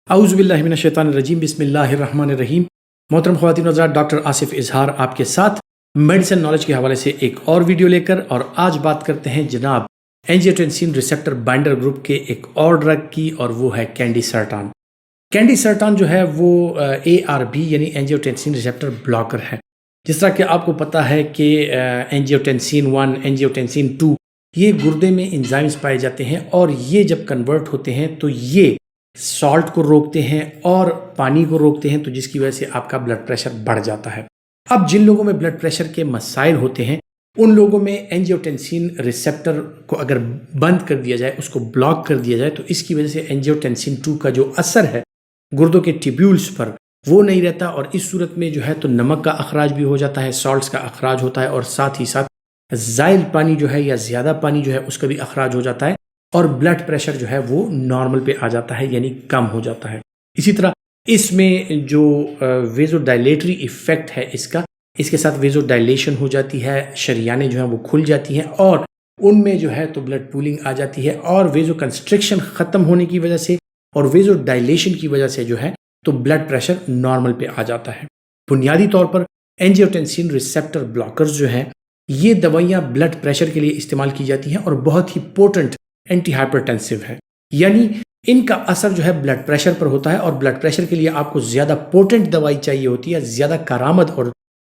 اعوذ باللہ من الشیطان الرجیم، بسم اللہ الرحمن الرحیم۔ محترم خواتین و حضرات، ڈاکٹر آصف اظہار آپ کے ساتھ میڈیسن نالج کے حوالے سے ایک اور ویڈیو لے کر، اور آج بات کرتے ہیں جناب اینجیوٹینسین ریسپٹر بائنڈر گروپ کے ایک اور ڈرگ کی، اور وہ ہے کینڈیسرٹان۔ کینڈیسرٹان جو ہے وہ ARB یعنی اینجیوٹینسین ریسپٹر بلاکر ہے۔ جس طرح کہ آپ کو پتہ ہے کہ اینجیوٹینسین 1، اینجیوٹینسین 2 یہ گردے میں انزائمز پائے جاتے ہیں، اور یہ جب کنورٹ ہوتے ہیں تو یہ سالٹ کو روکتے ہیں اور پانی کو روکتے ہیں، تو جس کی وجہ سے آپ کا بلڈ پریشر بڑھ جاتا ہے۔ اب جن لوگوں میں بلڈ پریشر کے مسائل ہوتے ہیں ان لوگوں میں اینجیوٹینسین ریسپٹر کو اگر بند کر دیا جائے، اس کو بلاک کر دیا جائے، تو اس کی وجہ سے اینجیوٹینسین 2 کا جو اثر ہے گردوں کے ٹیبیولز پر وہ نہیں رہتا، اور اس صورت میں جو ہے تو نمک کا اخراج بھی ہو جاتا ہے، سالٹس کا اخراج ہوتا ہے، اور ساتھ ہی ساتھ زائل پانی جو ہے یا زیادہ پانی جو ہے اس کا بھی اخراج ہو جاتا ہے، اور بلڈ پریشر جو ہے وہ نارمل پہ آ جاتا ہے، یعنی کم ہو جاتا ہے۔ اسی طرح اس میں جو ویزو ڈائلیٹری ایفیکٹ ہے اس کے ساتھ ویزو ڈائلیشن ہو جاتی ہے، شریانیں جو ہیں وہ کھل جاتی ہیں، اور ان میں جو ہے تو بلڈ پولنگ آ جاتی ہے، اور ویزو کنسٹرکشن ختم ہونے کی وجہ سے اور ویزو ڈائلیشن کی وجہ سے جو ہے تو بلڈ پریشر نارمل پہ آ جاتا ہے۔ بنیادی طور پر اینجیوٹینسین ریسپٹر بلاکرز جو ہیں یہ دوائیاں بلڈ پریشر کے لیے استعمال کی جاتی ہیں، اور بہت ہی پوٹنٹ اینٹی ہائپرٹینسو ہے، یعنی ان کا اثر جو ہے بلڈ پریشر پر ہوتا ہے، اور بلڈ پریشر کے لیے آپ کو زیادہ پوٹنٹ دوائی چاہیے ہوتی ہے، زیادہ کارآمد اور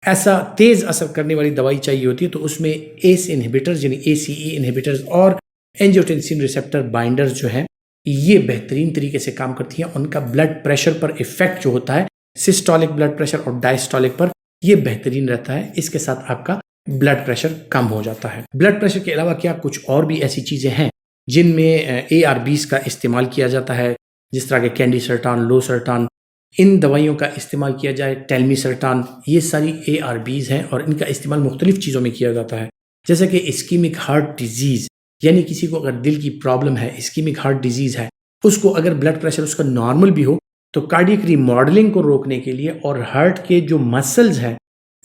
ایسا تیز اثر کرنے والی دوائی چاہیے ہوتی ہے، تو اس میں ACE انہیبیٹرز یعنی ACE انہیبیٹرز اور اینجیوٹینسین ریسپٹر بائنڈرز جو ہیں یہ بہترین طریقے سے کام کرتی ہیں۔ ان کا بلڈ پریشر پر ایفیکٹ جو ہوتا ہے سسٹولک بلڈ پریشر اور ڈائسٹولک پر یہ بہترین رہتا ہے، اس کے ساتھ آپ کا بلڈ پریشر کم ہو جاتا ہے۔ بلڈ پریشر کے علاوہ کیا کچھ اور بھی ایسی چیزیں ہیں جن میں ARBs کا استعمال کیا جاتا ہے، جس طرح کہ کینڈیسرٹان، لوسرٹان، ان دوائیوں کا استعمال کیا جائے، ٹیلمیسرٹان، یہ ساری ARBs ہیں، اور ان کا استعمال مختلف چیزوں میں کیا جاتا ہے، جیسے کہ اسکیمک ہارٹ ڈیزیز، یعنی کسی کو اگر دل کی پرابلم ہے، اسکیمک ہارٹ ڈیزیز ہے، اس کو اگر بلڈ پریشر اس کا نارمل بھی ہو تو کارڈیک ریماڈلنگ کو روکنے کے لیے اور ہارٹ کے جو مسلز ہیں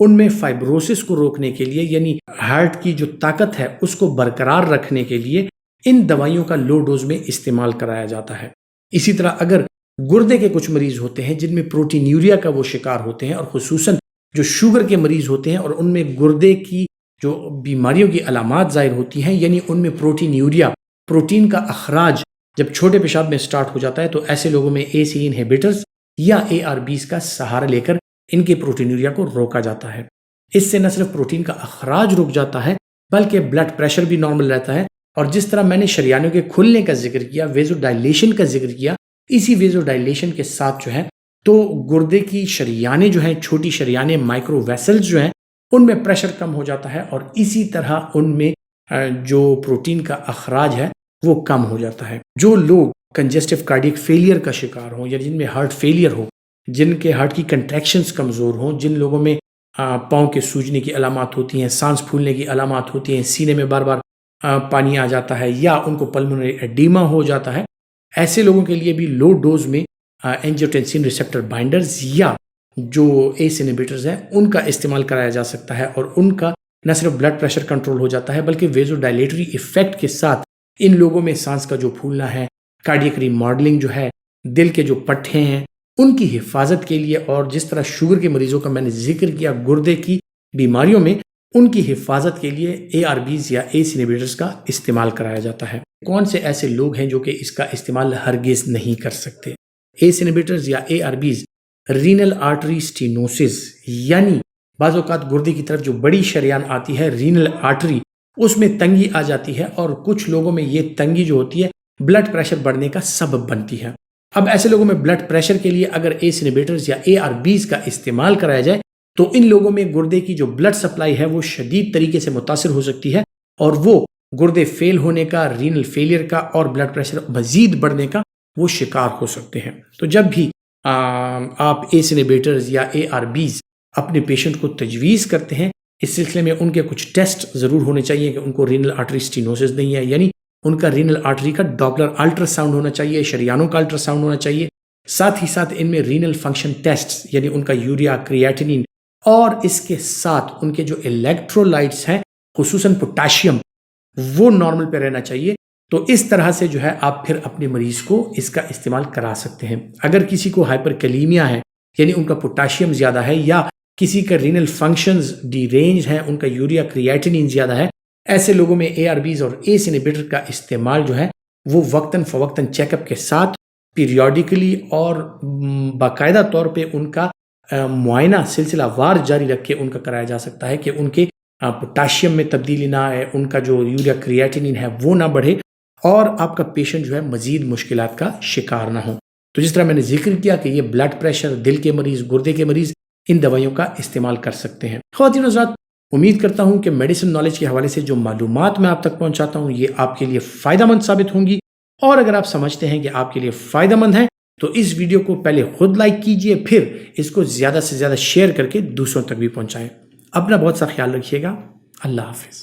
ان میں فائبروسس کو روکنے کے لیے، یعنی ہارٹ کی جو طاقت ہے اس کو برقرار رکھنے کے لیے ان دوائیوں کا لو ڈوز میں استعمال کرایا جاتا ہے۔ اسی طرح اگر گردے کے کچھ مریض ہوتے ہیں جن میں پروٹینیوریا کا وہ شکار ہوتے ہیں، اور خصوصاً جو شوگر کے مریض ہوتے ہیں اور ان میں گردے کی جو بیماریوں کی علامات ظاہر ہوتی ہیں، یعنی ان میں پروٹینیوریا، پروٹین کا اخراج جب چھوٹے پیشاب میں سٹارٹ ہو جاتا ہے، تو ایسے لوگوں میں ACE انہیبیٹرز یا ARBs کا سہارا لے کر ان کے پروٹینیوریا کو روکا جاتا ہے۔ اس سے نہ صرف پروٹین کا اخراج رک جاتا ہے بلکہ بلڈ پریشر بھی نارمل رہتا ہے، اور جس طرح میں نے شریانوں کے کھلنے کا ذکر کیا، ویزو ڈائلیشن کا ذکر کیا، اسی ویزو ڈائلیشن کے ساتھ جو ہے تو گردے کی شریانیں جو ہیں، چھوٹی شریانیں، مائکرو ویسلز جو ہیں، ان میں پریشر کم ہو جاتا ہے، اور اسی طرح ان میں جو پروٹین کا اخراج ہے وہ کم ہو جاتا ہے۔ جو لوگ کنجسٹو کارڈیک فیلئر کا شکار ہوں، یا جن میں ہارٹ فیلئر ہو، جن کے ہارٹ کی کنٹریکشنز کمزور ہوں، جن لوگوں میں پاؤں کے سوجنے کی علامات ہوتی ہیں، سانس پھولنے کی علامات ہوتی ہیں، سینے میں بار بار پانی آ جاتا ہے، یا ان کو پلمونری ایڈیما ہو جاتا ہے، ایسے لوگوں کے لیے بھی لو ڈوز میں اینجیوٹینسین ریسپٹر بائنڈرز یا جو ACE انہیبیٹرز ہیں ان کا استعمال کرایا جا سکتا ہے، اور ان کا نہ صرف بلڈ پریشر کنٹرول ہو جاتا ہے بلکہ ویزو ڈائلیٹری ایفیکٹ کے ساتھ ان لوگوں میں سانس کا جو پھولنا ہے، کارڈیک ریماڈلنگ جو ہے، دل کے جو پٹھے ہیں ان کی حفاظت کے لیے، اور جس طرح شوگر کے مریضوں کا میں نے ذکر کیا، گردے کی بیماریوں میں ان کی حفاظت کے لیے ARBs یا ACE انہیبیٹرز کا استعمال کرایا جاتا ہے۔ کون سے ایسے لوگ ہیں جو کہ اس کا استعمال ہرگز نہیں کر سکتے؟ ACE انہیبیٹرز یا ARBs رینل آرٹری سٹینوسس، یعنی بعض اوقات گردے کی طرف جو بڑی شریان آتی ہے، رینل آرٹری، اس میں تنگی آ جاتی ہے، اور کچھ لوگوں میں یہ تنگی جو ہوتی ہے بلڈ پریشر بڑھنے کا سبب بنتی ہے۔ اب ایسے لوگوں میں بلڈ پریشر کے لیے اگر ACE انہیبیٹرز یا ARBs کا استعمال کرایا جائے تو ان لوگوں میں گردے کی جو بلڈ سپلائی ہے وہ شدید طریقے سے متاثر ہو سکتی ہے، اور وہ گردے فیل ہونے کا، رینل فیلئر کا، اور بلڈ پریشر مزید بڑھنے کا وہ شکار ہو سکتے ہیں۔ تو جب بھی آپ ACE انہیبیٹرز یا ARBs اپنے پیشنٹ کو تجویز کرتے ہیں، اس سلسلے میں ان کے کچھ ٹیسٹ ضرور ہونے چاہیے کہ ان کو رینل آرٹری سٹینوسس نہیں ہے، یعنی ان کا رینل آرٹری کا ڈاپلر الٹرا ساؤنڈ ہونا چاہیے، شریانوں کا الٹرا ساؤنڈ ہونا چاہیے، ساتھ ہی ساتھ ان میں رینل فنکشن ٹیسٹ، یعنی ان کا یوریا، کریاٹینین، اور اس کے ساتھ ان کے جو الیکٹرولائٹس ہیں خصوصاً پوٹاشیم وہ نارمل پہ رہنا چاہیے، تو اس طرح سے جو ہے آپ پھر اپنے مریض کو اس کا استعمال کرا سکتے ہیں۔ اگر کسی کو ہائپر کیلیمیا ہے، یعنی ان کا پوٹاشیم زیادہ ہے، یا کسی کا رینل فنکشنز ڈی رینج ہیں، ان کا یوریا کریاٹینین زیادہ ہے، ایسے لوگوں میں ARBs اور ACE انہیبیٹر کا استعمال جو ہے وہ وقتاً فوقتاً چیک اپ کے ساتھ پیریوڈیکلی اور باقاعدہ طور پہ ان کا معائنہ سلسلہ وار جاری رکھ کے ان کا کرایا جا سکتا ہے کہ ان کے پوٹاشیم میں تبدیلی نہ آئے، ان کا جو یوریا کریاٹینین ہے وہ نہ بڑھے، اور آپ کا پیشنٹ جو ہے مزید مشکلات کا شکار نہ ہو۔ تو جس طرح میں نے ذکر کیا کہ یہ بلڈ پریشر، دل کے مریض، گردے کے مریض ان دوائیوں کا استعمال کر سکتے ہیں۔ خواتین حضرات، امید کرتا ہوں کہ میڈیسن نالج کے حوالے سے جو معلومات میں آپ تک پہنچاتا ہوں یہ آپ کے لیے فائدہ مند ثابت ہوں گی، اور اگر آپ سمجھتے ہیں کہ آپ کے لیے فائدہ مند ہے تو اس ویڈیو کو پہلے خود لائک کیجئے، پھر اس کو زیادہ سے زیادہ شیئر کر کے دوسروں تک بھی پہنچائیں۔ اپنا بہت سا خیال رکھیے گا۔ اللہ حافظ۔